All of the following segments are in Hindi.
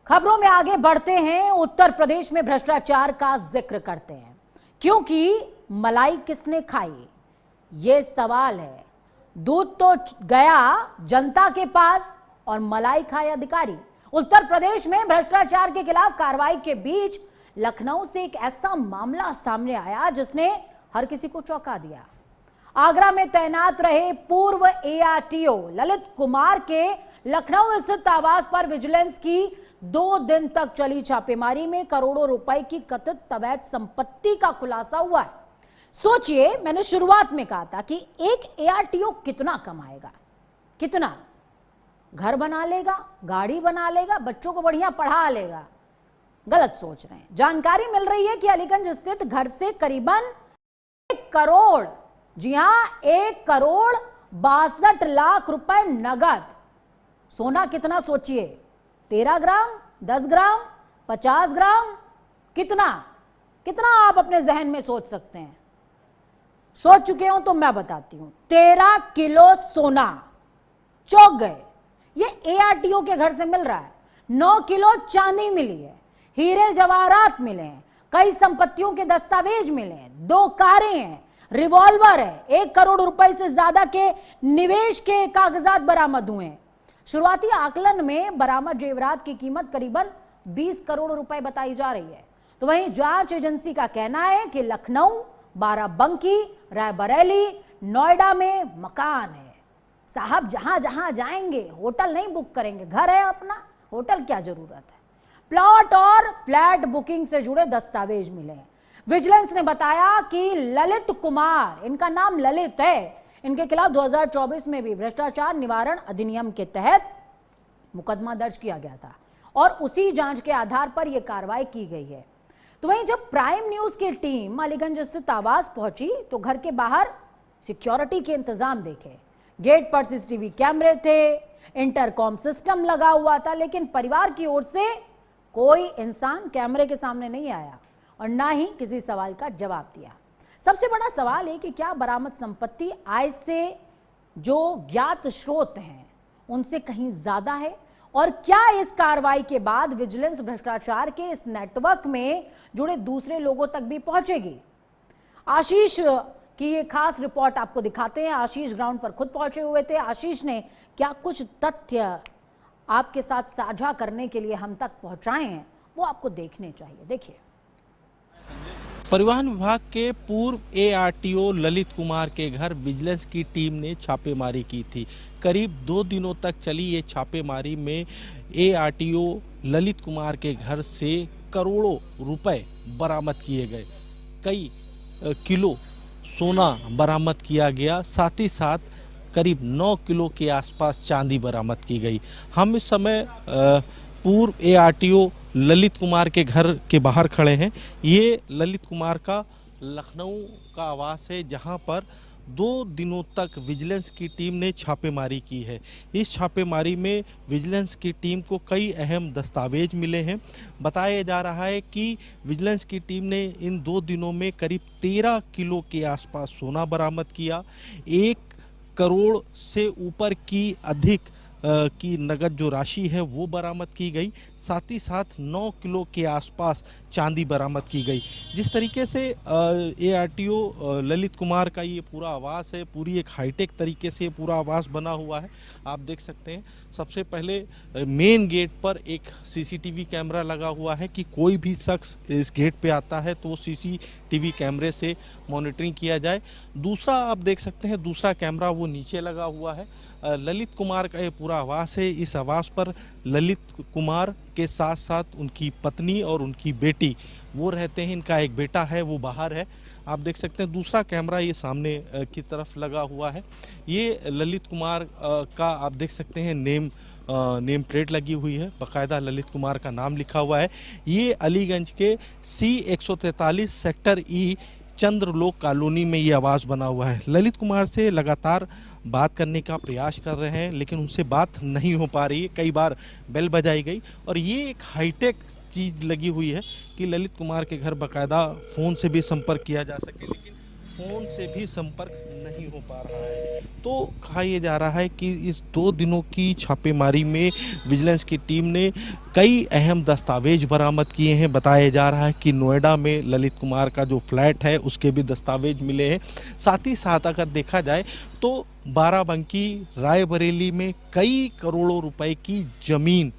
खबरों में आगे बढ़ते हैं। उत्तर प्रदेश में भ्रष्टाचार का जिक्र करते हैं, क्योंकि मलाई किसने खाई, यह सवाल है। दूध तो गया जनता के पास और मलाई खाए अधिकारी। उत्तर प्रदेश में भ्रष्टाचार के खिलाफ कार्रवाई के बीच लखनऊ से एक ऐसा मामला सामने आया जिसने हर किसी को चौंका दिया। आगरा में तैनात रहे पूर्व एआरटीओ ललित कुमार के लखनऊ स्थित आवास पर विजिलेंस की 2 दिन तक चली छापेमारी में करोड़ों रुपए की कथित अवैध संपत्ति का खुलासा हुआ है। सोचिए, मैंने शुरुआत में कहा था कि एक एआरटीओ कितना कमाएगा, कितना घर बना लेगा, गाड़ी बना लेगा, बच्चों को बढ़िया पढ़ा लेगा। गलत सोच रहे हैं। जानकारी मिल रही है कि अलीगंज स्थित घर से करीबन 1 करोड़, जी हां 1 करोड़ 62 लाख रुपए नगद। सोना कितना सोचिए, 13 ग्राम, 10 ग्राम, 50 ग्राम, कितना कितना आप अपने जहन में सोच सकते हैं। सोच चुके हो तो मैं बताती हूं, 13 किलो सोना। चौंक गए। ये एआरटीओ के घर से मिल रहा है। 9 किलो चांदी मिली है, हीरे जवाहरात मिले हैं, कई संपत्तियों के दस्तावेज मिले हैं, 2 कारें हैं, रिवॉल्वर है, 1 करोड़ रुपए से ज्यादा के निवेश के कागजात बरामद हुए हैं। शुरुआती आकलन में बरामद जेवरात की कीमत करीबन 20 करोड़ रुपए बताई जा रही है। तो वहीं जांच एजेंसी का कहना है कि लखनऊ, बाराबंकी, रायबरेली, नोएडा में मकान है। साहब जहां जहां जाएंगे होटल नहीं बुक करेंगे, घर है अपना, होटल क्या जरूरत है। प्लॉट और फ्लैट बुकिंग से जुड़े दस्तावेज मिले हैं। विजिलेंस ने बताया कि ललित कुमार, इनका नाम ललित है, इनके खिलाफ 2024 में भी भ्रष्टाचार निवारण अधिनियम के तहत मुकदमा दर्ज किया गया था और उसी जांच के आधार पर यह कार्रवाई की गई है। तो वहीं जब प्राइम न्यूज की टीम अलीगंज स्थित आवास पहुंची तो घर के बाहर सिक्योरिटी के इंतजाम देखे। गेट पर सीसीटीवी कैमरे थे, इंटरकॉम सिस्टम लगा हुआ था, लेकिन परिवार की ओर से कोई इंसान कैमरे के सामने नहीं आया और ना ही किसी सवाल का जवाब दिया। सबसे बड़ा सवाल है कि क्या बरामद संपत्ति आय से जो ज्ञात स्रोत हैं उनसे कहीं ज्यादा है, और क्या इस कार्रवाई के बाद विजिलेंस भ्रष्टाचार के इस नेटवर्क में जुड़े दूसरे लोगों तक भी पहुंचेगी। आशीष की ये खास रिपोर्ट आपको दिखाते हैं। आशीष ग्राउंड पर खुद पहुंचे हुए थे। आशीष ने क्या कुछ तथ्य आपके साथ साझा करने के लिए हम तक पहुंचाए हैं, वो आपको देखने चाहिए। देखिए, परिवहन विभाग के पूर्व एआरटीओ ललित कुमार के घर विजिलेंस की टीम ने छापेमारी की थी। करीब 2 दिनों तक चली ये छापेमारी में एआरटीओ ललित कुमार के घर से करोड़ों रुपए बरामद किए गए, कई किलो सोना बरामद किया गया, साथ ही साथ करीब 9 किलो के आसपास चांदी बरामद की गई। हम इस समय पूर्व एआरटीओ ललित कुमार के घर के बाहर खड़े हैं। ये ललित कुमार का लखनऊ का आवास है, जहां पर 2 दिनों तक विजिलेंस की टीम ने छापेमारी की है। इस छापेमारी में विजिलेंस की टीम को कई अहम दस्तावेज मिले हैं। बताया जा रहा है कि विजिलेंस की टीम ने इन 2 दिनों में करीब 13 किलो के आसपास सोना बरामद किया, 1 करोड़ से ऊपर की अधिक की नगद जो राशि है वो बरामद की गई, साथ ही साथ 9 किलो के आसपास चांदी बरामद की गई। जिस तरीके से एआरटीओ ललित कुमार का ये पूरा आवास है, पूरी एक हाईटेक तरीके से पूरा आवास बना हुआ है। आप देख सकते हैं, सबसे पहले मेन गेट पर एक सीसीटीवी कैमरा लगा हुआ है कि कोई भी शख्स इस गेट पे आता है तो सीसीटीवी कैमरे से मॉनिटरिंग किया जाए। दूसरा आप देख सकते हैं, दूसरा कैमरा वो नीचे लगा हुआ है। ललित कुमार का ये पूरा आवास है। इस आवास पर ललित कुमार के साथ साथ उनकी पत्नी और उनकी बेटी वो रहते हैं। इनका एक बेटा है, वो बाहर है। आप देख सकते हैं दूसरा कैमरा ये सामने की तरफ लगा हुआ है। ये ललित कुमार का आप देख सकते हैं नेम प्लेट लगी हुई है, बाकायदा ललित कुमार का नाम लिखा हुआ है। ये अलीगंज के C143 सेक्टर ई चंद्रलोक कॉलोनी में ये आवास बना हुआ है। ललित कुमार से लगातार बात करने का प्रयास कर रहे हैं, लेकिन उनसे बात नहीं हो पा रही है। कई बार बेल बजाई गई और ये एक हाईटेक चीज़ लगी हुई है कि ललित कुमार के घर बाकायदा फ़ोन से भी संपर्क किया जा सके, लेकिन फोन से भी संपर्क नहीं हो पा रहा है। तो कहा यह जा रहा है कि इस 2 दिनों की छापेमारी में विजिलेंस की टीम ने कई अहम दस्तावेज बरामद किए हैं। बताया जा रहा है कि नोएडा में ललित कुमार का जो फ्लैट है उसके भी दस्तावेज मिले हैं। साथ ही साथ अगर देखा जाए तो बाराबंकी, रायबरेली में कई करोड़ों रुपए की जमीन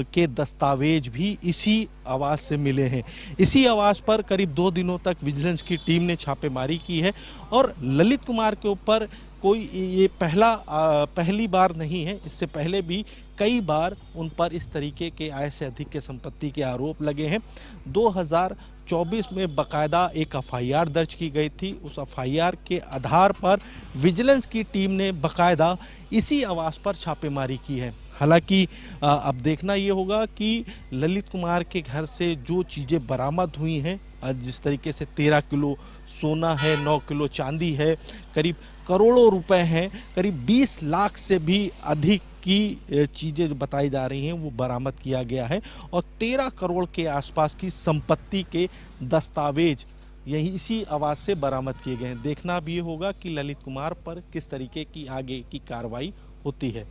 के दस्तावेज भी इसी आवास से मिले हैं। इसी आवास पर करीब 2 दिनों तक विजिलेंस की टीम ने छापेमारी की है और ललित कुमार के ऊपर कोई ये पहली बार नहीं है। इससे पहले भी कई बार उन पर इस तरीके के आय से अधिक के संपत्ति के आरोप लगे हैं। 2024 में बाकायदा एक एफआईआर दर्ज की गई थी। उस एफआईआर के आधार पर विजिलेंस की टीम ने बाकायदा इसी आवास पर छापेमारी की है। हालांकि अब देखना ये होगा कि ललित कुमार के घर से जो चीज़ें बरामद हुई हैं, जिस तरीके से 13 किलो सोना है, 9 किलो चांदी है, करीब करोड़ों रुपए हैं, करीब 20 लाख से भी अधिक की चीज़ें बताई जा रही हैं वो बरामद किया गया है और 13 करोड़ के आसपास की संपत्ति के दस्तावेज यही इसी आवास से बरामद किए गए हैं। देखना भी ये होगा कि ललित कुमार पर किस तरीके की आगे की कार्रवाई होती है।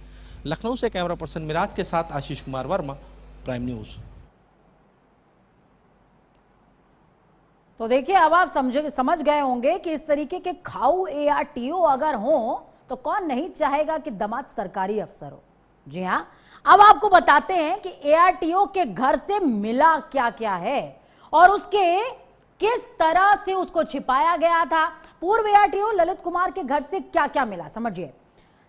लखनऊ से कैमरा पर्सन मिराज के साथ आशीष कुमार वर्मा, प्राइम न्यूज़। तो देखिए, अब आप समझ गए होंगे कि इस तरीके के खाऊ एआरटीओ अगर हो तो कौन नहीं चाहेगा कि दामाद सरकारी अफसर हो। जी हाँ, अब आपको बताते हैं कि एआरटीओ के घर से मिला क्या क्या है और उसके किस तरह से उसको छिपाया गया था। पूर्व एआरटीओ ललित कुमार के घर से क्या क्या मिला, समझिए।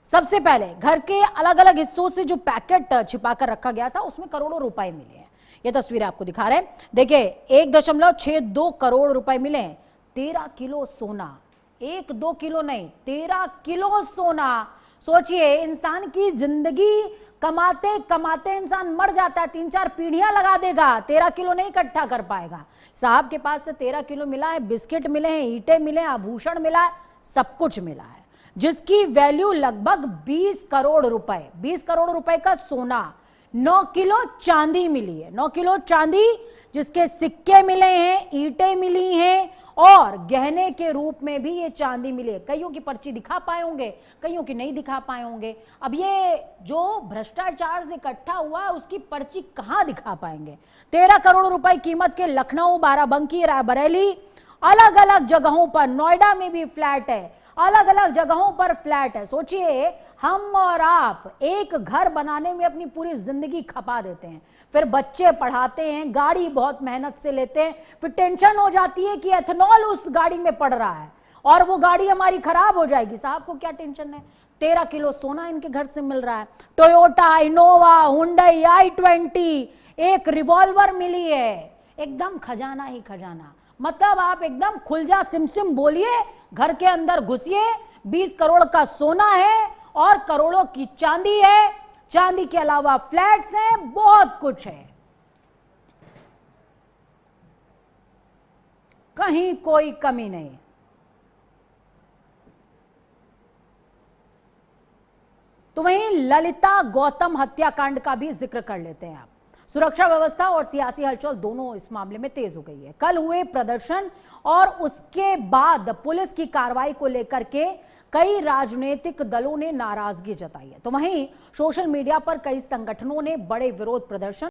सबसे पहले घर के अलग अलग हिस्सों से जो पैकेट छिपा कर रखा गया था उसमें करोड़ों रुपए मिले हैं। ये तस्वीर आपको दिखा रहे हैं, देखिए 1.62 करोड़ रुपए मिले हैं। 13 किलो सोना, 1-2 किलो नहीं, 13 किलो सोना। सोचिए, इंसान की जिंदगी कमाते कमाते इंसान मर जाता है, 3-4 पीढ़ियां लगा देगा, 13 किलो नहीं इकट्ठा कर पाएगा। साहब के पास से 13 किलो मिला है, बिस्किट मिले हैं, ईंटें मिले हैं, आभूषण मिला है, सब कुछ मिला है, जिसकी वैल्यू लगभग 20 करोड़ रुपए। 20 करोड़ रुपए का सोना, 9 किलो चांदी मिली है, 9 किलो चांदी, जिसके सिक्के मिले हैं, ईंटें मिली हैं और गहने के रूप में भी ये चांदी मिली है। कईयों की पर्ची दिखा पाए होंगे, कईयों की नहीं दिखा पाए होंगे। अब ये जो भ्रष्टाचार से इकट्ठा हुआ है उसकी पर्ची कहां दिखा पाएंगे। 13 करोड़ रुपए कीमत के लखनऊ, बाराबंकी, रायबरेली, अलग अलग जगहों पर, नोएडा में भी फ्लैट है, अलग अलग जगहों पर फ्लैट है। सोचिए, हम और आप एक घर बनाने में अपनी पूरी जिंदगी खपा देते हैं, फिर बच्चे पढ़ाते हैं, गाड़ी बहुत मेहनत से लेते हैं, फिर टेंशन हो जाती है कि एथेनॉल उस गाड़ी में पड़ रहा है और वो गाड़ी हमारी खराब हो जाएगी। साहब को क्या टेंशन है, 13 किलो सोना इनके घर से मिल रहा है। टोयोटा, इनोवा, हुंडई i20, एक रिवॉल्वर मिली है। एकदम खजाना ही खजाना। मतलब आप एकदम खुलजा सिमसिम बोलिए, घर के अंदर घुसिए, 20 करोड़ का सोना है और करोड़ों की चांदी है। चांदी के अलावा फ्लैट्स हैं, बहुत कुछ है, कहीं कोई कमी नहीं। तो वहीं ललिता गौतम हत्याकांड का भी जिक्र कर लेते हैं आप। सुरक्षा व्यवस्था और सियासी हलचल दोनों इस मामले में तेज हो गई है। कल हुए प्रदर्शन और उसके बाद पुलिस की कार्रवाई को लेकर के कई राजनीतिक दलों ने नाराजगी जताई है। तो वहीं सोशल मीडिया पर कई संगठनों ने बड़े विरोध प्रदर्शन